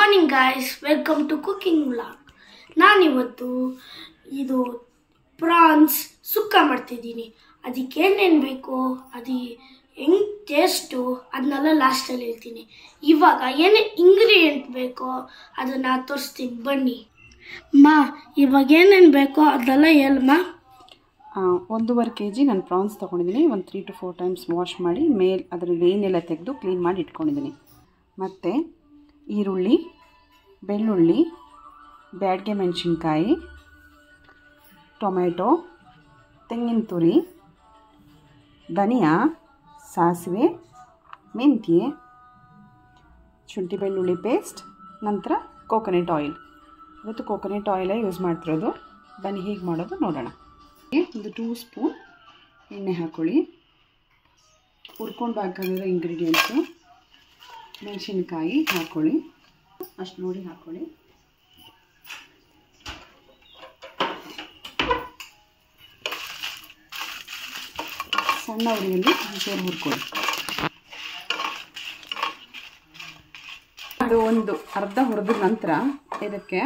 Morning guys, welcome to cooking vlog. ನಾನಿವತ್ತು ಇದು France ಸುಕ್ಕ ಮಾಡ್ತಿದ್ದೀನಿ. ಅದಕ್ಕೆ ಏನೇನು ಬೇಕೋ, ಅದು ಹೆಂಗೆ ಟೇಸ್ಟು ಅದನ್ನೆಲ್ಲ ಲಾಸ್ಟಲ್ಲಿ ಹೇಳ್ತೀನಿ. ಇವಾಗ ಏನೇ ಇಂಗ್ರೀಡಿಯೆಂಟ್ ಬೇಕೋ ಅದನ್ನು ತೋರಿಸ್ತೀನಿ, ಬನ್ನಿ. ಇವಾಗ ಏನೇನು ಬೇಕೋ ಅದೆಲ್ಲ ಹೇಳಮ್ಮ. 1.5 kg ನಾನು ಪ್ರಾನ್ಸ್ ತೊಗೊಂಡಿದ್ದೀನಿ. ಒಂದು 3 to 4 ಟೈಮ್ಸ್ ವಾಶ್ ಮಾಡಿ ಮೇಲೆ ಅದರ ವೇನೆಲ್ಲ ತೆಗೆದು ಕ್ಲೀನ್ ಮಾಡಿ ಇಟ್ಕೊಂಡಿದ್ದೀನಿ. ಮತ್ತು ಈರುಳ್ಳಿ, ಬೆಳ್ಳುಳ್ಳಿ, ಬ್ಯಾಡಗೆ ಮೆಣಸಿನ್ಕಾಯಿ, ಟೊಮೆಟೊ, ತೆಂಗಿನ ತುರಿ, ಧನಿಯಾ, ಸಾಸಿವೆ, ಮೆಂತ್ಯೆ, ಶುಂಠಿ ಬೆಳ್ಳುಳ್ಳಿ ಪೇಸ್ಟ್, ನಂತರ ಕೋಕೋನಟ್ ಆಯಿಲ್. ಇವತ್ತು ಕೋಕೋನಟ್ ಆಯಿಲೇ ಯೂಸ್ ಮಾಡ್ತಿರೋದು. ಬನ್ನಿ ಹೇಗೆ ಮಾಡೋದು ನೋಡೋಣ. ಒಂದು 2 ಸ್ಪೂನ್ ಎಣ್ಣೆ ಹಾಕ್ಕೊಳ್ಳಿ. ಹುರ್ಕೊಂಡು ಬೇಕಾಗಿರೋ ಇಂಗ್ರೀಡಿಯೆಂಟ್ಸು ಮೆಣಸಿನ್ಕಾಯಿ ಹಾಕ್ಕೊಳ್ಳಿ, ಅಷ್ಟು ನೋಡಿ ಹಾಕ್ಕೊಳ್ಳಿ. ಸಣ್ಣ ಉರಿಯಲ್ಲಿ ಒಂಚೂರು ಹುರ್ಕೊಳ್ಳಿ. ಅದು ಒಂದು ಅರ್ಧ ಹುರಿದ ನಂತರ ಇದಕ್ಕೆ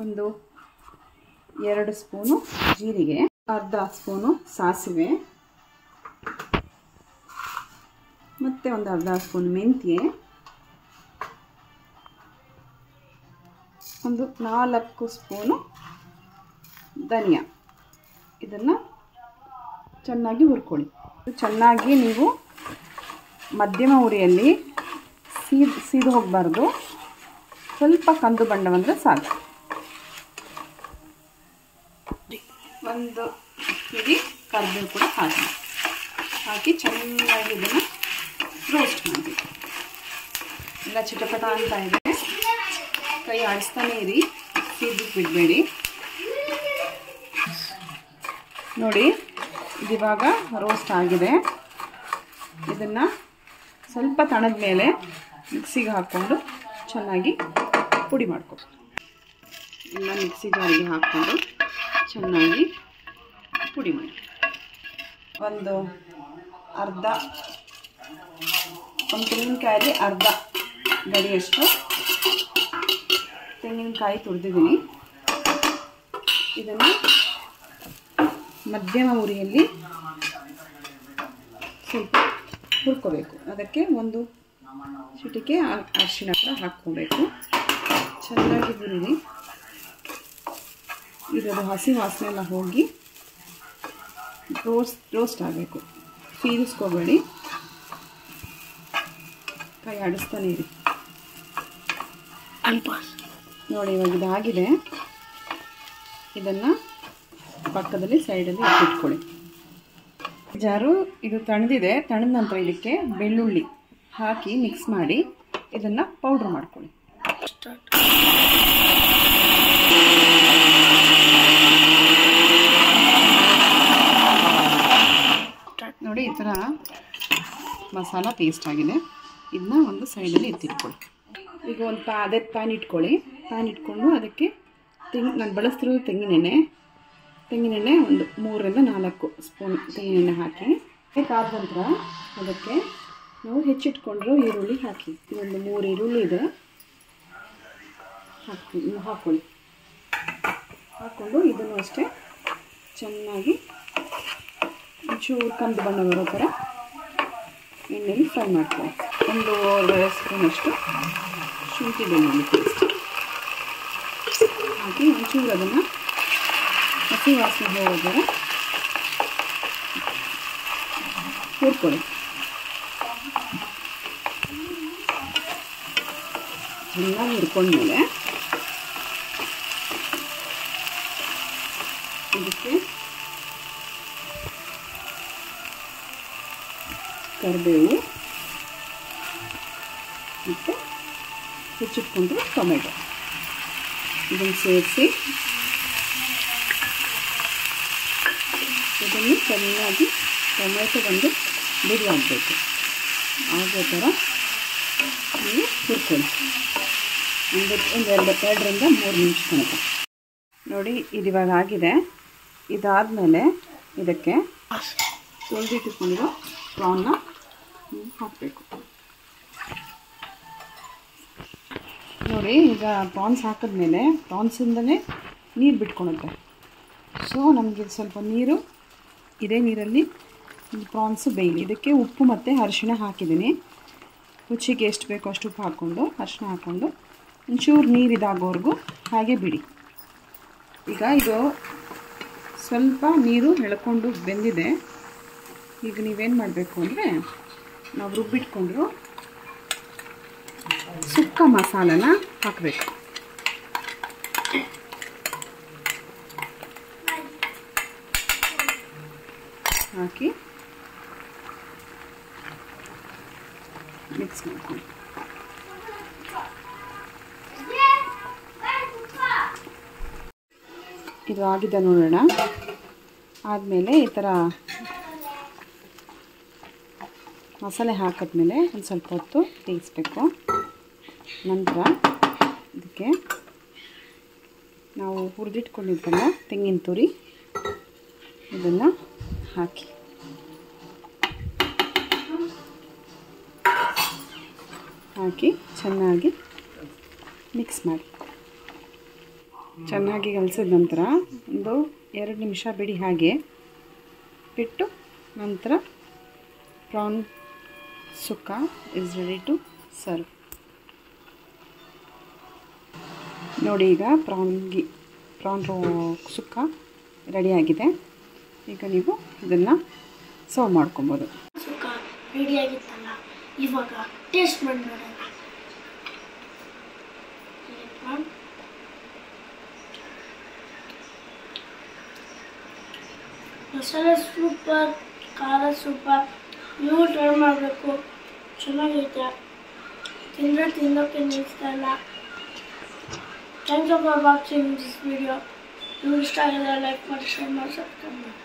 ಒಂದು 2 ಸ್ಪೂನು ಜೀರಿಗೆ, ಅರ್ಧ ಸ್ಪೂನು ಸಾಸಿವೆ, ಮತ್ತು ಒಂದು ಅರ್ಧ ಸ್ಪೂನ್ ಮೆಂತ್ಯೆ, ಒಂದು 4 ಸ್ಪೂನು ಧನಿಯಾ. ಇದನ್ನು ಚೆನ್ನಾಗಿ ಹುರ್ಕೊಳ್ಳಿ. ಚೆನ್ನಾಗಿ ನೀವು ಮಧ್ಯಮ ಉರಿಯಲ್ಲಿ ಸೀದು ಹೋಗಬಾರ್ದು, ಸ್ವಲ್ಪ ಕಂದು ಬಣ್ಣ ಬಂದರೆ ಸಾಕು. ಒಂದು ಹಿಡಿ ಕರಿಬೇವು ಕೂಡ ಹಾಕಿ ಚೆನ್ನಾಗಿ ಇದನ್ನು ರೋಸ್ಟ್ ಮಾಡಿ. ಎಲ್ಲ ಚಿಟಪಟ ಅಂತ ಇದೆ, ಕೈ ಆಡಿಸ್ತಾನೆ ಇರಿ, ಸೀದಕ್ಕೆ ಬಿಡಬೇಡಿ. ನೋಡಿ, ಇದಿವಾಗ ರೋಸ್ಟ್ ಆಗಿದೆ. ಇದನ್ನು ಸ್ವಲ್ಪ ತಣದ ಮೇಲೆ ಮಿಕ್ಸಿಗೆ ಹಾಕ್ಕೊಂಡು ಚೆನ್ನಾಗಿ ಪುಡಿ ಮಾಡ್ಕೊ. ಎಲ್ಲ ಮಿಕ್ಸಿ ಜಾರಿಗೆ ಹಾಕ್ಕೊಂಡು ಚೆನ್ನಾಗಿ ಪುಡಿ ಮಾಡಿ. ಒಂದು ತೆಂಗಿನಕಾಯಲ್ಲಿ ಅರ್ಧ ಗಡಿಯಷ್ಟು ತೆಂಗಿನಕಾಯಿ ತುರಿದಿದ್ದೀನಿ. ಇದನ್ನು ಮಧ್ಯಮ ಉರಿಯಲ್ಲಿ ಸ್ವಲ್ಪ ಹುರ್ಕೋಬೇಕು. ಅದಕ್ಕೆ ಒಂದು ಚಿಟಿಕೆ ಅರಿಶಿಣ ಕೂಡ ಹಾಕ್ಕೋಬೇಕು. ಚೆನ್ನಾಗಿ ಹುರಿದು ಇದರ ಹಸಿ ವಾಸನೆ ಎಲ್ಲ ಹೋಗಿ ರೋಸ್ಟ್ ಆಗಬೇಕು. ಸೀರಿಸ್ಕೋಬೇಡಿ, ಕೈ ಆಡಿಸ್ತಾನೆ ಇರಿ. ನೋಡಿ, ಇವಾಗ ಇದಾಗಿದೆ. ಇದನ್ನು ಪಕ್ಕದಲ್ಲಿ ಸೈಡಲ್ಲಿ ಇಟ್ಕೊಳ್ಳಿ. ಜಾರು ಇದು ತಣ್ಣದಿದೆ. ತಣ್ಣದ ನಂತರ ಇದಕ್ಕೆ ಬೆಳ್ಳುಳ್ಳಿ ಹಾಕಿ ಮಿಕ್ಸ್ ಮಾಡಿ ಇದನ್ನು ಪೌಡ್ರ್ ಮಾಡ್ಕೊಳ್ಳಿ. ನೋಡಿ, ಈ ಥರ ಮಸಾಲ ಪೇಸ್ಟ್ ಆಗಿದೆ. ಇದನ್ನ ಒಂದು ಸೈಡಲ್ಲಿ ಎತ್ತಿಟ್ಕೊಳ್ಳಿ. ಈಗ ಒಂದು ಪ್ಯಾನ್ ಇಟ್ಕೊಳ್ಳಿ. ಪ್ಯಾನ್ ಇಟ್ಕೊಂಡು ಅದಕ್ಕೆ ನಾನು ಬಳಸ್ತಿರೋದು ತೆಂಗಿನೆಣ್ಣೆ ಒಂದು 3 ರಿಂದ 4 ಸ್ಪೂನ್ ತೆಂಗಿನೆಣ್ಣೆ ಹಾಕಿ. ಕಾದ ನಂತರ ಅದಕ್ಕೆ ನಾವು ಹೆಚ್ಚಿಟ್ಕೊಂಡಿರೋ ಈರುಳ್ಳಿ ಹಾಕಿ. ಇದೊಂದು 3 ಈರುಳ್ಳಿ ಇದೆ, ಹಾಕ್ಕೊಳ್ಳಿ. ಹಾಕ್ಕೊಂಡು ಇದನ್ನು ಅಷ್ಟೇ ಚೆನ್ನಾಗಿ ಒಂಚೂರು ಕಂದು ಬಣ್ಣ ಬರೋ ಥರ ಎಣ್ಣೆಯಲ್ಲಿ ಫ್ರೈ ಮಾಡ್ಕೊಳ್ಳಿ. 1.5 ಸ್ಪೂನಷ್ಟು ಶುಂಠಿ ಬೆಳ್ಳುಳ್ಳಿ ಪೇಸ್ಟ್ ಹಾಕಿ ಒಂಚೂರು ಅದನ್ನು ಹಸಿ ವಾಸನೆ ಹೋಗೋ ಥರ ಹುರ್ಕೊಳ್ಳಿ. ಚೆನ್ನಾಗಿ ಹುರ್ಕೊಂಡ್ಮೇಲೆ ಇದಕ್ಕೆ ಕರಿಬೇವು ಮತ್ತು ಹೆಚ್ಚಿಟ್ಕೊಂಡು ಟೊಮೆಟೊ ಇದನ್ನು ಸೇರಿಸಿ ಇದನ್ನು ಚೆನ್ನಾಗಿ ಟೊಮೆಟೊ ಬಂದು ಬಿಡಿ ಆಗಬೇಕು. ಆಗೋ ಥರ ನೀವು ಹುರ್ಕೊಳ್ಳಿ. ಒಂದು 2 ರಿಂದ 3 ನಿಮಿಷ ತನಕ. ನೋಡಿ, ಇದಿವಾಗ ಆಗಿದೆ. ಇದಾದಮೇಲೆ ಇದಕ್ಕೆ ತೊಳೆದಿಟ್ಟುಕೊಂಡಿರೋ ಪ್ರಾನ್ನ ಹಾಕಬೇಕು. ನೋಡಿ ಈಗ ಪ್ರಾನ್ಸ್ ಹಾಕಿದ್ಮೇಲೆ ಪ್ರಾನ್ಸಿಂದನೇ ನೀರು ಬಿಟ್ಕೊಳುತ್ತೆ. ಸೊ ನಮಗೆ ಸ್ವಲ್ಪ ನೀರು, ಇದೇ ನೀರಲ್ಲಿ ಪ್ರಾನ್ಸು ಬೇಯಲಿ. ಇದಕ್ಕೆ ಉಪ್ಪು ಮತ್ತು ಅರಿಶಿಣ ಹಾಕಿದ್ದೀನಿ. ರುಚಿಗೆ ಎಷ್ಟು ಬೇಕೋ ಅಷ್ಟು ಉಪ್ಪು ಹಾಕ್ಕೊಂಡು ಅರಿಶಿಣ ಹಾಕ್ಕೊಂಡು ಒಂಚೂರು ನೀರು ಇದಾಗೋವರೆಗೂ ಹಾಗೆ ಬಿಡಿ. ಈಗ ಇದು ಸ್ವಲ್ಪ ನೀರು ಎಳ್ಕೊಂಡು ಬೆಂದಿದೆ. ಈಗ ನೀವೇನು ಮಾಡಬೇಕು ಅಂದರೆ, ನಾವು ರುಬ್ಬಿಟ್ಕೊಂಡ್ರು ಸುಕ್ಕ ಮಸಾಲನ ಹಾಕಬೇಕು. ಹಾಕಿ ಮಿಕ್ಸ್ ಮಾಡ್ಕೊಂಡು ಇದು ಆಗಿದೆ ನೋಡೋಣ. ಆದಮೇಲೆ ಈ ಥರ ಮಸಾಲೆ ಹಾಕಿದ್ಮೇಲೆ ಒಂದು ಸ್ವಲ್ಪ ಹೊತ್ತು ಬೇಯಿಸ್ಬೇಕು. ನಂತರ ಇದಕ್ಕೆ ನಾವು ಹುರಿದಿಟ್ಕೊಂಡಿದ್ದಲ್ಲ ತೆಂಗಿನ ತುರಿ, ಇದನ್ನು ಹಾಕಿ ಚೆನ್ನಾಗಿ ಮಿಕ್ಸ್ ಮಾಡಿ. ಚೆನ್ನಾಗಿ ಕಲಸಿದ ನಂತರ ಒಂದು 2 ನಿಮಿಷ ಬಿಡಿ. ಹಾಗೆ ಬಿಟ್ಟು ನಂತರ prawn sukka is ready to serve. ನೋಡಿ, ಈಗ ಪ್ರಾನ್ ಸುಕ್ಕ ರೆಡಿಯಾಗಿದೆ. ಈಗ ನೀವು ಇದನ್ನು ಸರ್ವ್ ಮಾಡ್ಕೊಬೋದು. ಸುಕ್ಕ ರೆಡಿಯಾಗಿತ್ತಲ್ಲ, ಇವಾಗ ಟೇಸ್ಟ್ ಮಾಡಿ ನೋಡೋಣ. ಮಸಾಲೆ ಸೂಪರ್, ಖಾರ ಸೂಪರ್. ನೀವು ಟ್ರೈ ಮಾಡಬೇಕು, ಚೆನ್ನಾಗೈತೆ. ತಿನ್ನೋಕ್ಕೆ ನಿಲ್ಲಿಸ್ತಾ ಇಲ್ಲ. Thank you for watching this video. ನಿಮ್ಗೆ ಇಷ್ಟ ಆಗಿದ್ರೆ ಲೈಕ್ ಮಾಡಿ, ಶೇರ್ ಮಾಡಿ, ಸಬ್ಸ್ಕ್ರೈಬ್ ಮಾಡಿ.